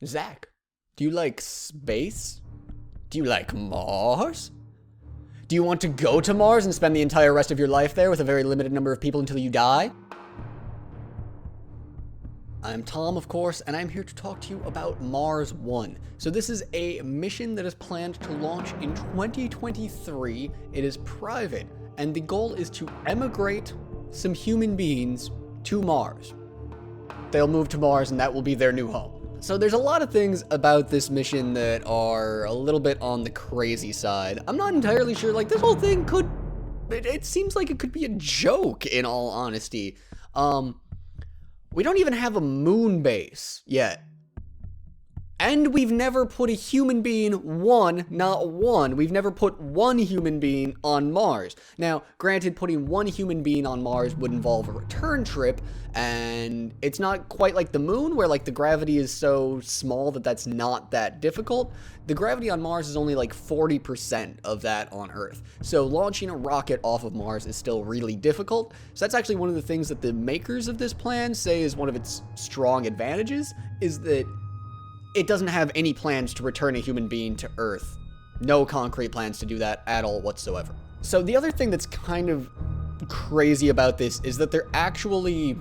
Zach, do you like space? Do you like Mars? Do you want to go to Mars and spend the entire rest of your life there with a very limited number of people until you die? I'm Tom, of course, and I'm here to talk to you about Mars 1. So this is a mission that is planned to launch in 2023. It is private, and the goal is to emigrate some human beings to Mars. They'll move to Mars, and that will be their new home. So there's a lot of things about this mission that are a little bit on the crazy side. I'm not entirely sure, like, this whole thing could... It seems like it could be a joke, in all honesty. We don't even have a moon base yet. And we've never put a human being, we've never put one human being on Mars. Now, granted, putting one human being on Mars would involve a return trip, and it's not quite like the moon, where like the gravity is so small that that's not that difficult. The gravity on Mars is only like 40% of that on Earth. So launching a rocket off of Mars is still really difficult. So that's actually one of the things that the makers of this plan say is one of its strong advantages, is that it doesn't have any plans to return a human being to Earth. No concrete plans to do that at all whatsoever. So the other thing that's kind of crazy about this is that they're actually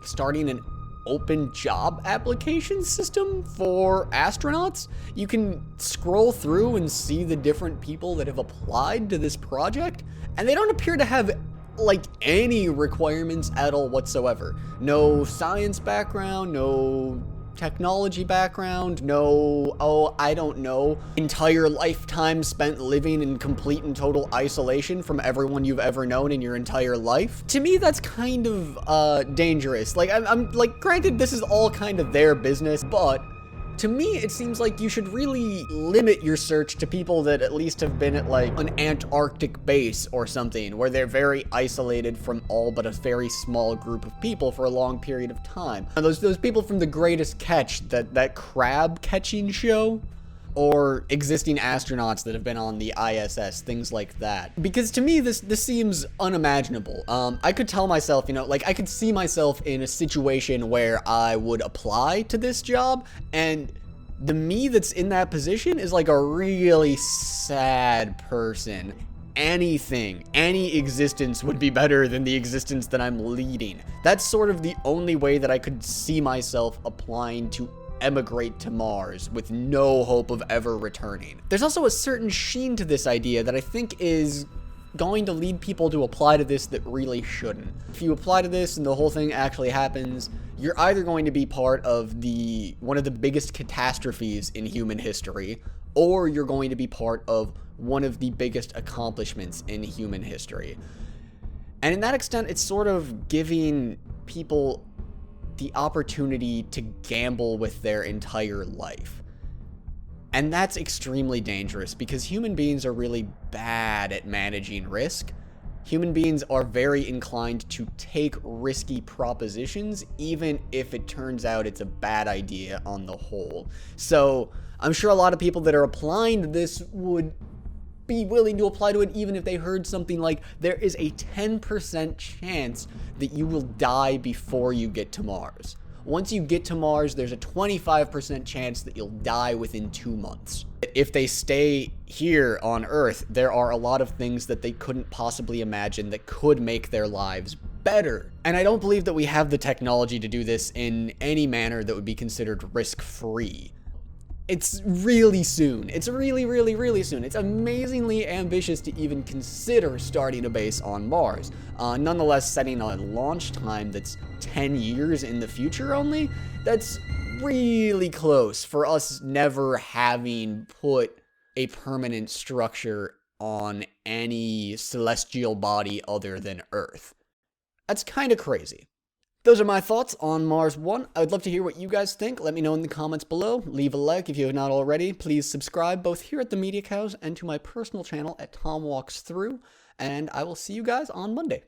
starting an open job application system for astronauts. You can scroll through and see the different people that have applied to this project, and they don't appear to have like any requirements at all whatsoever. No science background, no technology background, no, I don't know, entire lifetime spent living in complete and total isolation from everyone you've ever known in your entire life. To me, that's kind of dangerous. Like, I'm like, granted, this is all kind of their business, but to me, it seems like you should really limit your search to people that at least have been at like an Antarctic base or something, where they're very isolated from all but a very small group of people for a long period of time. And those people from The Greatest Catch, that crab catching show, or existing astronauts that have been on the ISS, things like that. Because to me, this seems unimaginable. I could tell myself, you know, like, I could see myself in a situation where I would apply to this job, and the me that's in that position is like a really sad person. Any existence would be better than the existence that I'm leading. That's sort of the only way that I could see myself applying to emigrate to Mars with no hope of ever returning. There's also a certain sheen to this idea that I think is going to lead people to apply to this that really shouldn't. If you apply to this and the whole thing actually happens, you're either going to be part of one of the biggest catastrophes in human history, or you're going to be part of one of the biggest accomplishments in human history. And in that extent, it's sort of giving people the opportunity to gamble with their entire life. And that's extremely dangerous, because human beings are really bad at managing risk. Human beings are very inclined to take risky propositions, even if it turns out it's a bad idea on the whole. So I'm sure a lot of people that are applying to this would be willing to apply to it even if they heard something like, there is a 10% chance that you will die before you get to Mars. Once you get to Mars, there's a 25% chance that you'll die within 2 months. If they stay here on Earth, there are a lot of things that they couldn't possibly imagine that could make their lives better. And I don't believe that we have the technology to do this in any manner that would be considered risk-free. It's really soon. It's really, really, really soon. It's amazingly ambitious to even consider starting a base on Mars. Nonetheless, setting a launch time that's 10 years in the future only, that's really close for us never having put a permanent structure on any celestial body other than Earth. That's kind of crazy. Those are my thoughts on Mars 1. I would love to hear what you guys think. Let me know in the comments below. Leave a like if you have not already. Please subscribe both here at the Media Cows and to my personal channel at Tom Walks Through. And I will see you guys on Monday.